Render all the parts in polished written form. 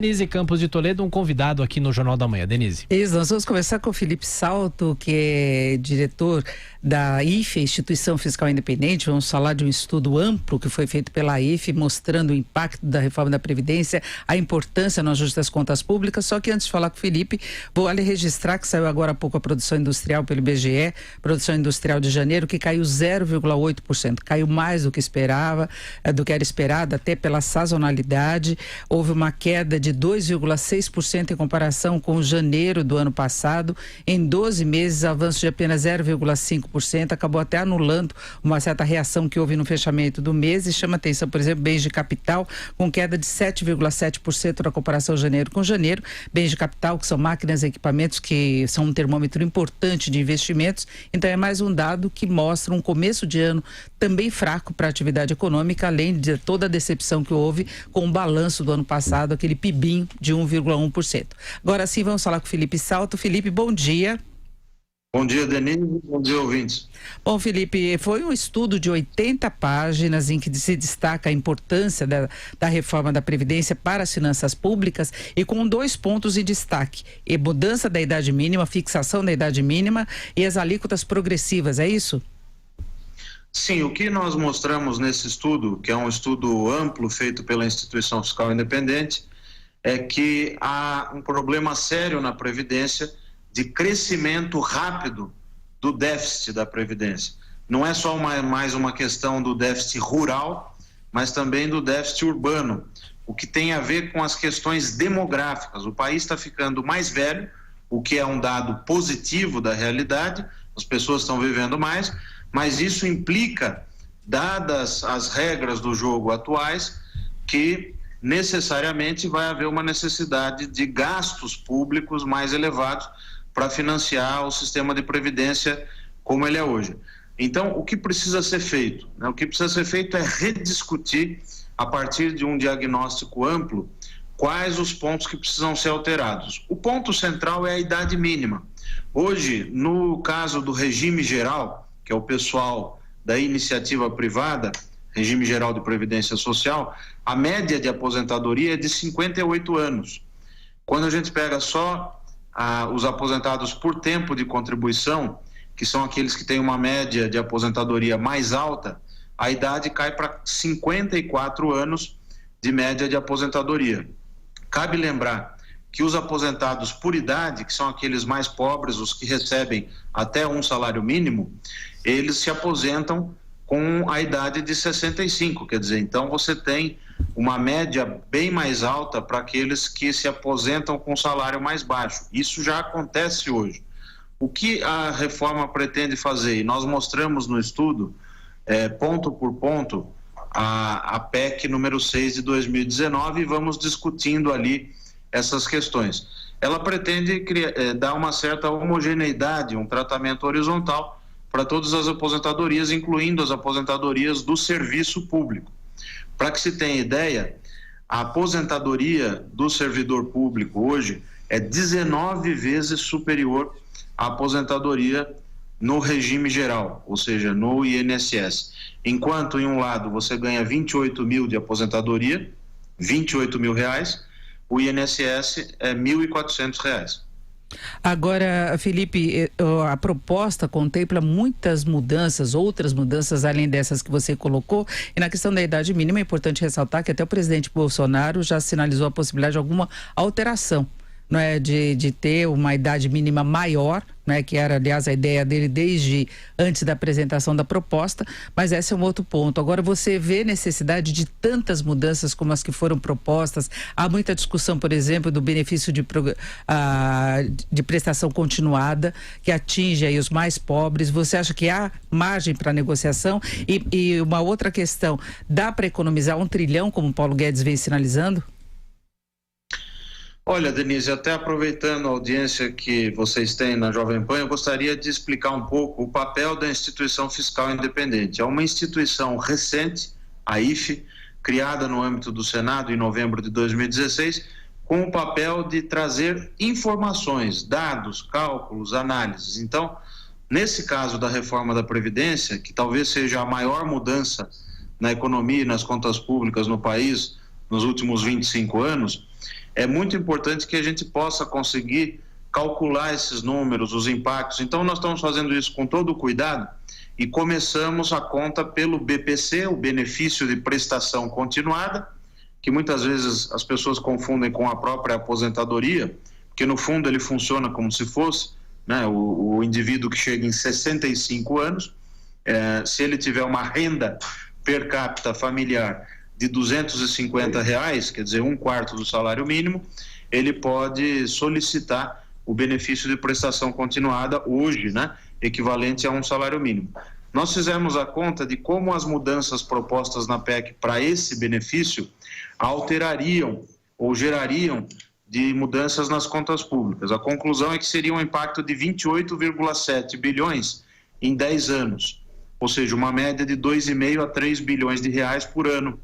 Denise Campos de Toledo, um convidado aqui no Jornal da Manhã. Denise. Isso, nós vamos conversar com o Felipe Salto, que é diretor da IFE, Instituição Fiscal Independente. Vamos falar de um estudo amplo que foi feito pela IFE, mostrando o impacto da reforma da Previdência, a importância no ajuste das contas públicas. Só que antes de falar com o Felipe, vou ali registrar que saiu agora há pouco a produção industrial pelo IBGE, produção industrial de janeiro, que caiu 0,8%. Caiu mais do que esperava, do que era esperado, até pela sazonalidade. Houve uma queda de 2,6% em comparação com janeiro do ano passado. Em 12 meses, avanço de apenas 0,5%, acabou até anulando uma certa reação que houve no fechamento do mês e chama atenção, por exemplo, bens de capital, com queda de 7,7% na comparação janeiro com janeiro. Bens de capital, que são máquinas e equipamentos, que são um termômetro importante de investimentos. Então, é mais um dado que mostra um começo de ano também fraco para a atividade econômica, além de toda a decepção que houve com o balanço do ano passado, aquele PIB de 1,1%. Agora sim, vamos falar com o Felipe Salto. Felipe, bom dia. Bom dia, Denise. Bom dia, ouvintes. Bom, Felipe, foi um estudo de 80 páginas em que se destaca a importância da reforma da Previdência para as finanças públicas e com 2 pontos em destaque: e mudança da idade mínima, fixação da idade mínima e as alíquotas progressivas, é isso? Sim, o que nós mostramos nesse estudo, que é um estudo amplo feito pela Instituição Fiscal Independente, é que há um problema sério na Previdência de crescimento rápido do déficit da Previdência. Não é só mais uma questão do déficit rural, mas também do déficit urbano, o que tem a ver com as questões demográficas. O país está ficando mais velho, o que é um dado positivo da realidade, as pessoas estão vivendo mais, mas isso implica, dadas as regras do jogo atuais, que necessariamente vai haver uma necessidade de gastos públicos mais elevados para financiar o sistema de previdência como ele é hoje. Então, o que precisa ser feito? O que precisa ser feito é rediscutir, a partir de um diagnóstico amplo, quais os pontos que precisam ser alterados. O ponto central é a idade mínima. Hoje, no caso do regime geral, que é o pessoal da iniciativa privada, regime geral de previdência social, a média de aposentadoria é de 58 anos. Quando a gente pega só os aposentados por tempo de contribuição, que são aqueles que têm uma média de aposentadoria mais alta, a idade cai para 54 anos de média de aposentadoria. Cabe lembrar que os aposentados por idade, que são aqueles mais pobres, os que recebem até um salário mínimo, eles se aposentam com a idade de 65, quer dizer, então você tem uma média bem mais alta para aqueles que se aposentam com salário mais baixo. Isso já acontece hoje. O que a reforma pretende fazer? E nós mostramos no estudo, ponto por ponto, a PEC número 6 de 2019 e vamos discutindo ali essas questões. Ela pretende dar uma certa homogeneidade, um tratamento horizontal para todas as aposentadorias, incluindo as aposentadorias do serviço público. Para que se tenha ideia, a aposentadoria do servidor público hoje é 19 vezes superior à aposentadoria no regime geral, ou seja, no INSS. Enquanto em um lado você ganha 28 mil de aposentadoria, 28 mil reais, o INSS é R$1.400. Agora, Felipe, a proposta contempla muitas mudanças, outras mudanças além dessas que você colocou, e na questão da idade mínima é importante ressaltar que até o presidente Bolsonaro já sinalizou a possibilidade de alguma alteração, não é, de ter uma idade mínima maior, né, que era, aliás, a ideia dele desde antes da apresentação da proposta, mas esse é um outro ponto. Agora, você vê necessidade de tantas mudanças como as que foram propostas? Há muita discussão, por exemplo, do benefício de prestação continuada, que atinge aí os mais pobres. Você acha que há margem para negociação? E uma outra questão, dá para economizar 1 trilhão, como o Paulo Guedes vem sinalizando? Olha, Denise, até aproveitando a audiência que vocês têm na Jovem Pan, eu gostaria de explicar um pouco o papel da Instituição Fiscal Independente. É uma instituição recente, a IFE, criada no âmbito do Senado em novembro de 2016, com o papel de trazer informações, dados, cálculos, análises. Então, nesse caso da reforma da Previdência, que talvez seja a maior mudança na economia e nas contas públicas no país nos últimos 25 anos, é muito importante que a gente possa conseguir calcular esses números, os impactos. Então, nós estamos fazendo isso com todo o cuidado e começamos a conta pelo BPC, o benefício de prestação continuada, que muitas vezes as pessoas confundem com a própria aposentadoria, porque no fundo ele funciona como se fosse, né, o indivíduo que chega em 65 anos, se ele tiver uma renda per capita familiar de R$250, quer dizer, 1/4 do salário mínimo, ele pode solicitar o benefício de prestação continuada hoje, né, equivalente a um salário mínimo. Nós fizemos a conta de como as mudanças propostas na PEC para esse benefício alterariam ou gerariam de mudanças nas contas públicas. A conclusão é que seria um impacto de 28,7 bilhões em 10 anos, ou seja, uma média de 2,5 a 3 bilhões de reais por ano.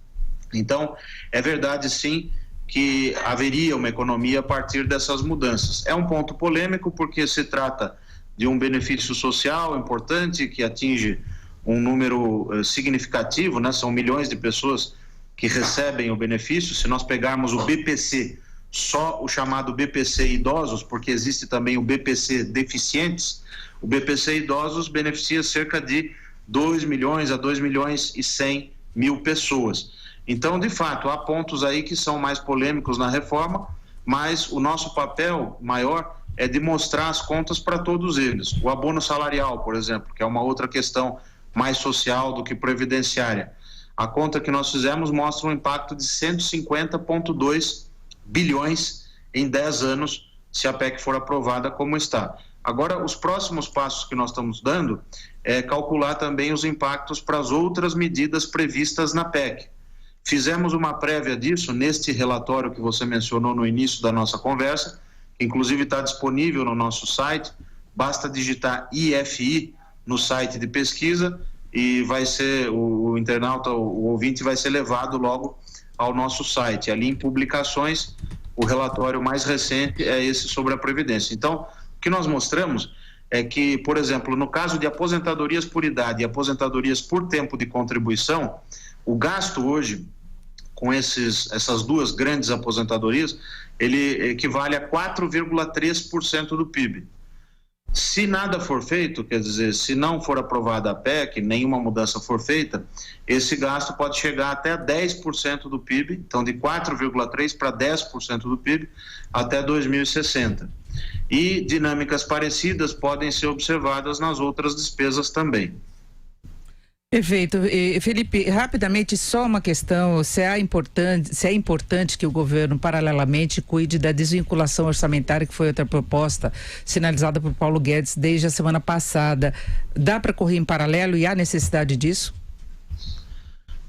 Então, é verdade sim que haveria uma economia a partir dessas mudanças. É um ponto polêmico porque se trata de um benefício social importante que atinge um número significativo, né? São milhões de pessoas que recebem o benefício. Se nós pegarmos o BPC, só o chamado BPC idosos, porque existe também o BPC deficientes, o BPC idosos beneficia cerca de 2 milhões a 2 milhões e 100 mil pessoas. Então, de fato, há pontos aí que são mais polêmicos na reforma, mas o nosso papel maior é de mostrar as contas para todos eles. O abono salarial, por exemplo, que é uma outra questão mais social do que previdenciária. A conta que nós fizemos mostra um impacto de 150,2 bilhões em 10 anos, se a PEC for aprovada como está. Agora, os próximos passos que nós estamos dando é calcular também os impactos para as outras medidas previstas na PEC. Fizemos uma prévia disso neste relatório que você mencionou no início da nossa conversa, que inclusive está disponível no nosso site, basta digitar IFI no site de pesquisa e vai ser, o internauta, o ouvinte vai ser levado logo ao nosso site. Ali em publicações, o relatório mais recente é esse sobre a Previdência. Então, o que nós mostramos é que, por exemplo, no caso de aposentadorias por idade e aposentadorias por tempo de contribuição, o gasto hoje com essas duas grandes aposentadorias, ele equivale a 4,3% do PIB. Se nada for feito, quer dizer, se não for aprovada a PEC, nenhuma mudança for feita, esse gasto pode chegar até 10% do PIB, então de 4,3% para 10% do PIB até 2060. E dinâmicas parecidas podem ser observadas nas outras despesas também. Perfeito. Felipe, rapidamente, só uma questão, se é importante que o governo, paralelamente, cuide da desvinculação orçamentária, que foi outra proposta sinalizada por Paulo Guedes desde a semana passada. Dá para correr em paralelo e há necessidade disso?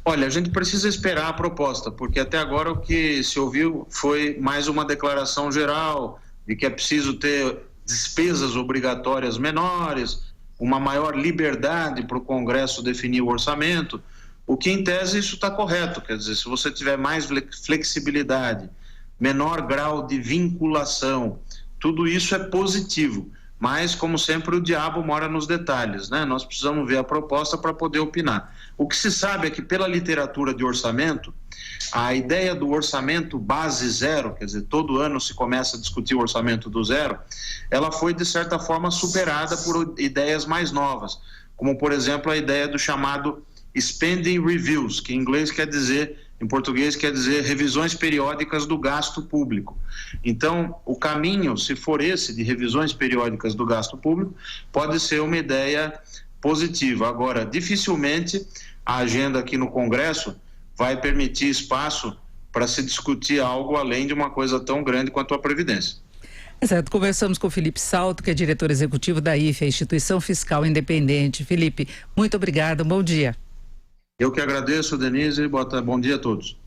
Olha, a gente precisa esperar a proposta, porque até agora o que se ouviu foi mais uma declaração geral de que é preciso ter despesas obrigatórias menores, uma maior liberdade para o Congresso definir o orçamento, o que em tese isso está correto, quer dizer, se você tiver mais flexibilidade, menor grau de vinculação, tudo isso é positivo, mas como sempre o diabo mora nos detalhes, né? Nós precisamos ver a proposta para poder opinar. O que se sabe é que pela literatura de orçamento, a ideia do orçamento base zero, quer dizer, todo ano se começa a discutir o orçamento do zero, ela foi de certa forma superada por ideias mais novas, como por exemplo a ideia do chamado spending reviews, que em inglês quer dizer, em português quer dizer revisões periódicas do gasto público. Então, o caminho, se for esse, de revisões periódicas do gasto público, pode ser uma ideia positiva. Agora, dificilmente a agenda aqui no Congresso vai permitir espaço para se discutir algo além de uma coisa tão grande quanto a Previdência. Exato. Conversamos com o Felipe Salto, que é diretor executivo da IFE, a Instituição Fiscal Independente. Felipe, muito obrigado, bom dia. Eu que agradeço, Denise, bom dia a todos.